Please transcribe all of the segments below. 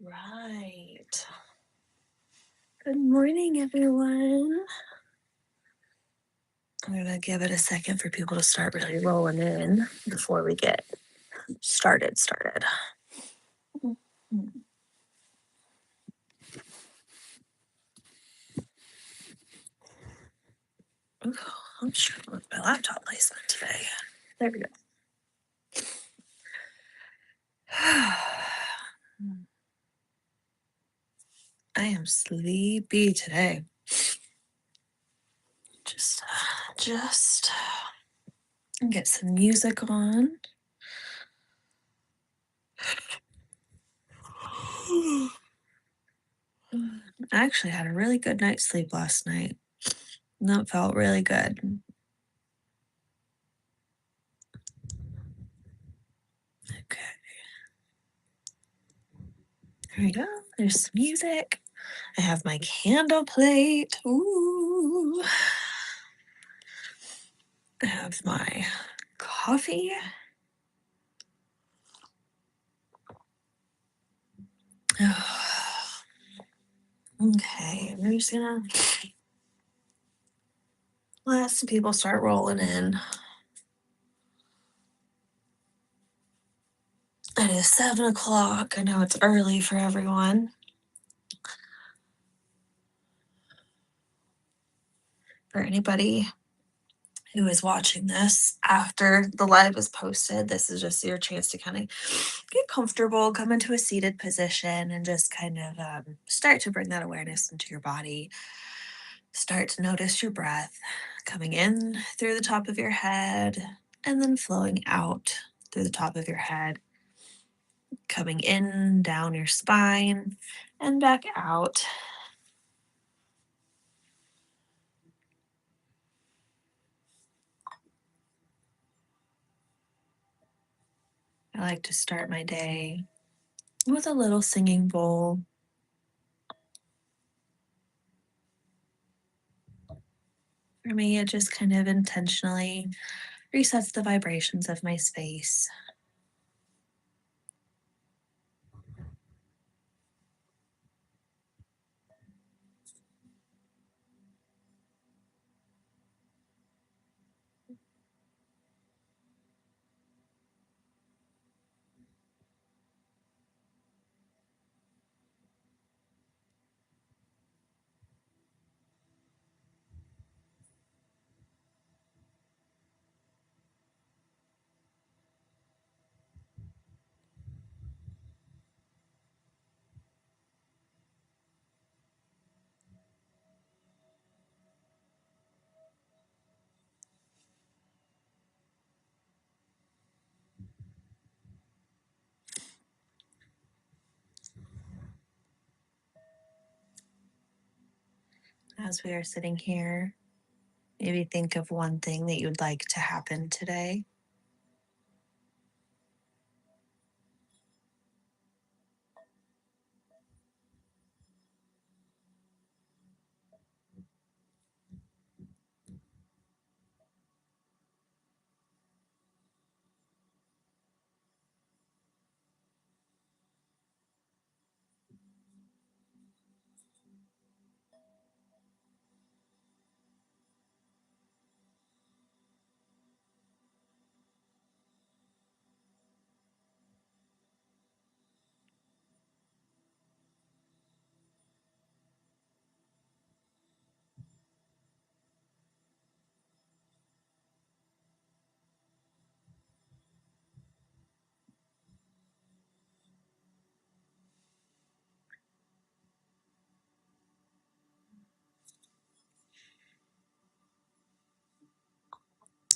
Right. Good morning, everyone. I'm going to give it a second for people to start really rolling in before we get started. Ooh, I'm struggling with my laptop placement today. There we go. I am sleepy today. Just get some music on. I actually had a really good night's sleep last night. And that felt really good. Okay. There we go. There's some music. I have my candle plate. Ooh. I have my coffee. Okay, we're just gonna let some people start rolling in. It is 7 o'clock. I know it's early for everyone. For anybody who is watching this after the live is posted, this is just your chance to kind of get comfortable, come into a seated position, and just kind of start to bring that awareness into your body. Start to notice your breath coming in through the top of your head and then flowing out through the top of your head, coming in down your spine and back out. I like to start my day with a little singing bowl. For me, it just kind of intentionally resets the vibrations of my space. As we are sitting here, maybe think of one thing that you'd like to happen today.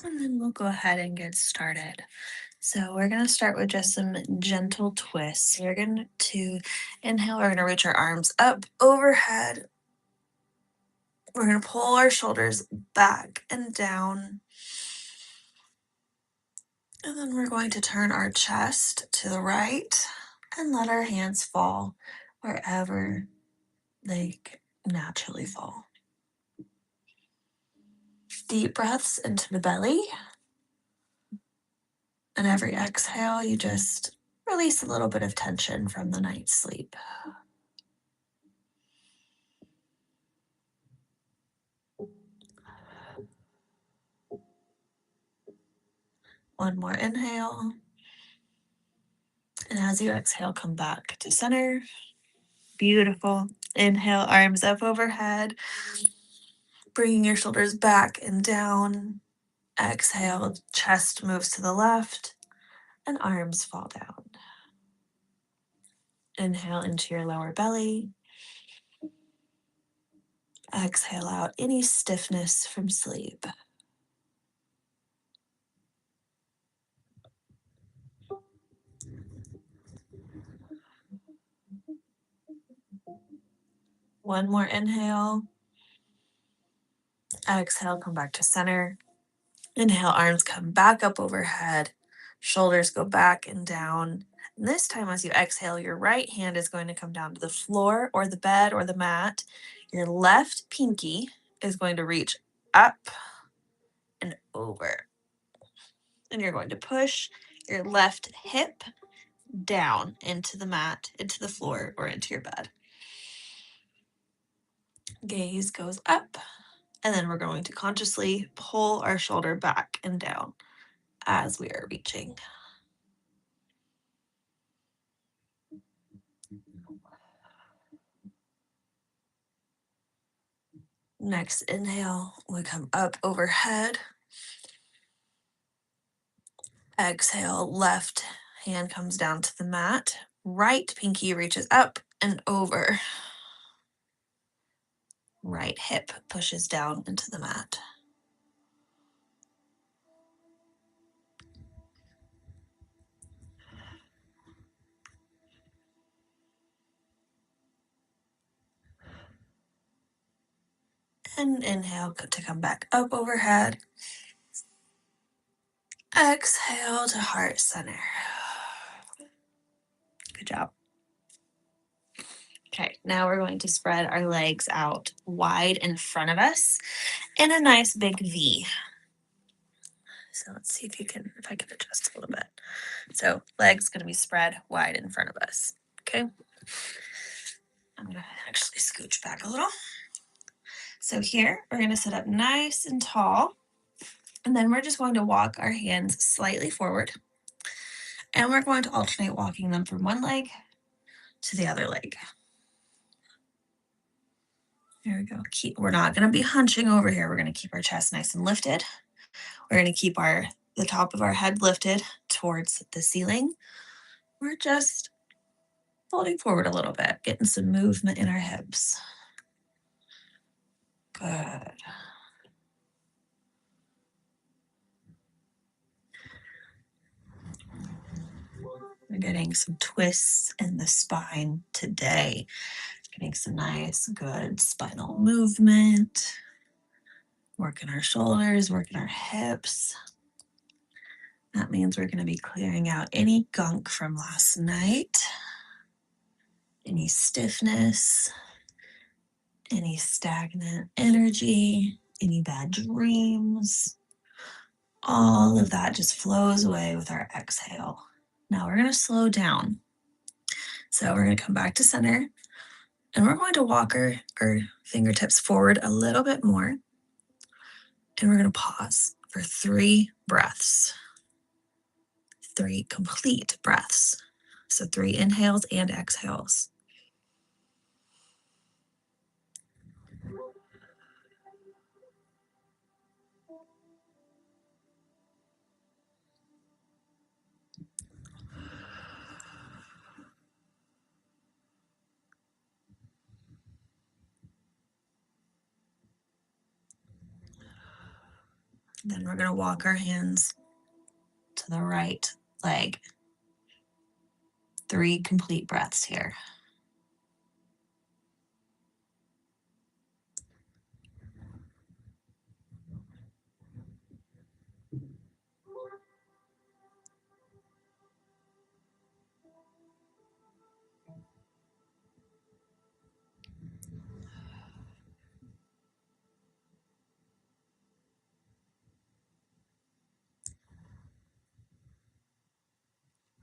And then we'll go ahead and get started. So we're going to start with just some gentle twists. You're going to inhale. We're going to reach our arms up overhead. We're going to pull our shoulders back and down. And then we're going to turn our chest to the right and let our hands fall wherever they naturally fall. Deep breaths into the belly. And every exhale, you just release a little bit of tension from the night's sleep. One more inhale. And as you exhale, come back to center. Beautiful. Inhale, arms up overhead, bringing your shoulders back and down. Exhale, chest moves to the left and arms fall down. Inhale into your lower belly. Exhale out any stiffness from sleep. One more inhale. Exhale, come back to center. Inhale, arms come back up overhead. Shoulders go back and down. And this time, as you exhale, your right hand is going to come down to the floor or the bed or the mat. Your left pinky is going to reach up and over. And you're going to push your left hip down into the mat, into the floor, or into your bed. Gaze goes up, and then we're going to consciously pull our shoulder back and down as we are reaching. Next inhale, we come up overhead. Exhale, left hand comes down to the mat. Right pinky reaches up and over. Right hip pushes down into the mat. And inhale to come back up overhead. Exhale to heart center. Good job. Okay, now we're going to spread our legs out wide in front of us in a nice big V. So let's see if I can adjust a little bit. So legs going to be spread wide in front of us. Okay. I'm going to actually scooch back a little. So here we're going to sit up nice and tall. And then we're just going to walk our hands slightly forward. And we're going to alternate walking them from one leg to the other leg. There we go. We're not going to be hunching over here. We're going to keep our chest nice and lifted. We're going to keep the top of our head lifted towards the ceiling. We're just folding forward a little bit, getting some movement in our hips. Good. We're getting some twists in the spine today. Getting some nice, good spinal movement. Working our shoulders, working our hips. That means we're going to be clearing out any gunk from last night, any stiffness, any stagnant energy, any bad dreams. All of that just flows away with our exhale. Now we're going to slow down. So we're going to come back to center and we're going to walk our fingertips forward a little bit more. And we're going to pause for 3 breaths. 3 complete breaths. So 3 inhales and exhales. Then we're going to walk our hands to the right leg. 3 complete breaths here.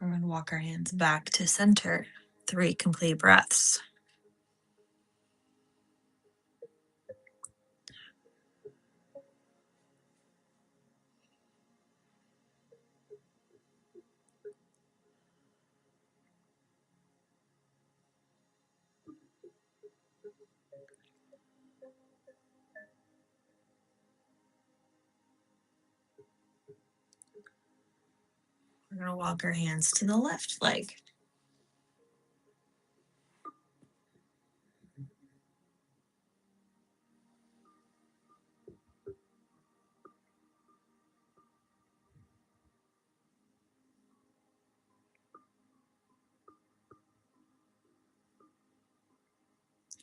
We're going to walk our hands back to center. 3 complete breaths. We're going to walk our hands to the left leg.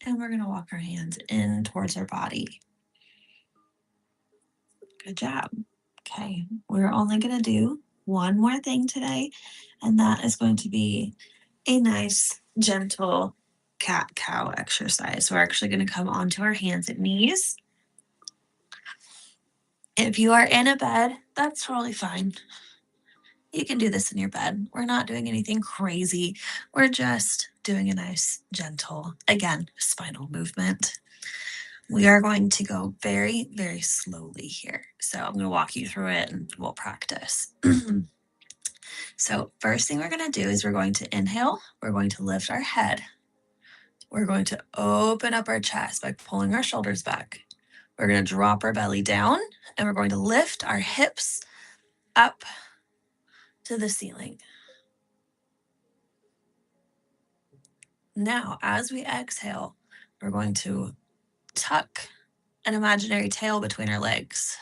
And we're going to walk our hands in towards our body. Good job. Okay, we're only going to do one more thing today, and that is going to be a nice, gentle cat-cow exercise. We're actually going to come onto our hands and knees. If you are in a bed, that's totally fine. You can do this in your bed. We're not doing anything crazy. We're just doing a nice, gentle, again, spinal movement. We are going to go very, very slowly here. So I'm going to walk you through it and we'll practice. So first thing we're going to do is we're going to inhale. We're going to lift our head. We're going to open up our chest by pulling our shoulders back. We're going to drop our belly down and we're going to lift our hips up to the ceiling. Now, as we exhale, we're going to tuck an imaginary tail between our legs.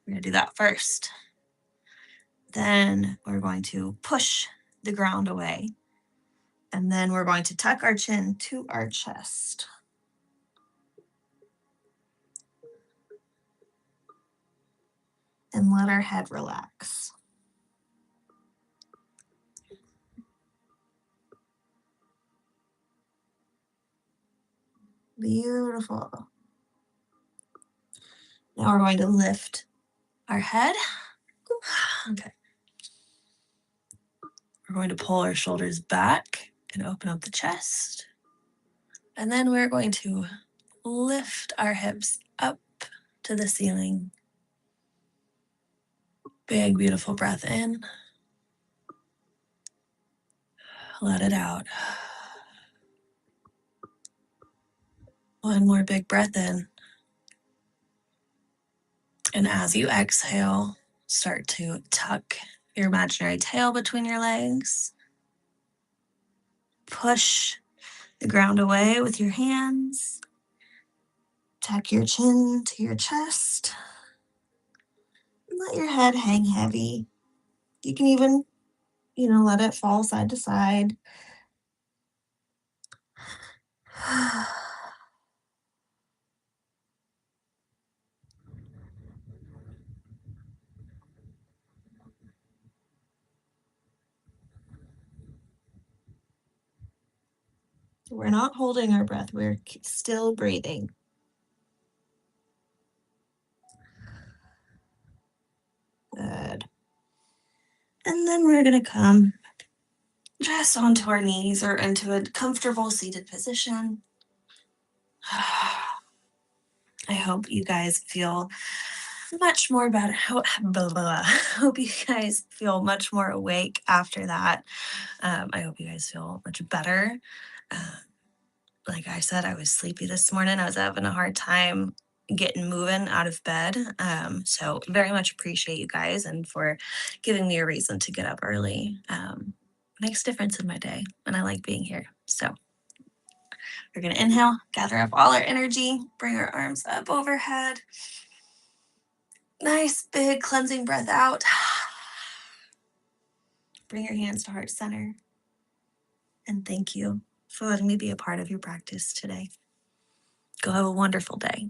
We're going to do that first. Then we're going to push the ground away. And then we're going to tuck our chin to our chest. And let our head relax. Beautiful. Now we're going to lift our head. Okay. We're going to pull our shoulders back and open up the chest. And then we're going to lift our hips up to the ceiling. Big, beautiful breath in. Let it out. One more big breath in. And as you exhale, start to tuck your imaginary tail between your legs. Push the ground away with your hands. Tuck your chin to your chest. And let your head hang heavy. You can even, let it fall side to side. We're not holding our breath. We're still breathing. Good. And then we're going to come just onto our knees or into a comfortable seated position. I hope you guys feel much more better. Hope you guys feel much more awake after that. I hope you guys feel much better. Like I said, I was sleepy this morning. I was having a hard time getting moving out of bed. So very much appreciate you guys and for giving me a reason to get up early. Makes a difference in my day and I like being here. So we're going to inhale, gather up all our energy, bring our arms up overhead. Nice big cleansing breath out. Bring your hands to heart center. And thank you for letting me be a part of your practice today. Go have a wonderful day.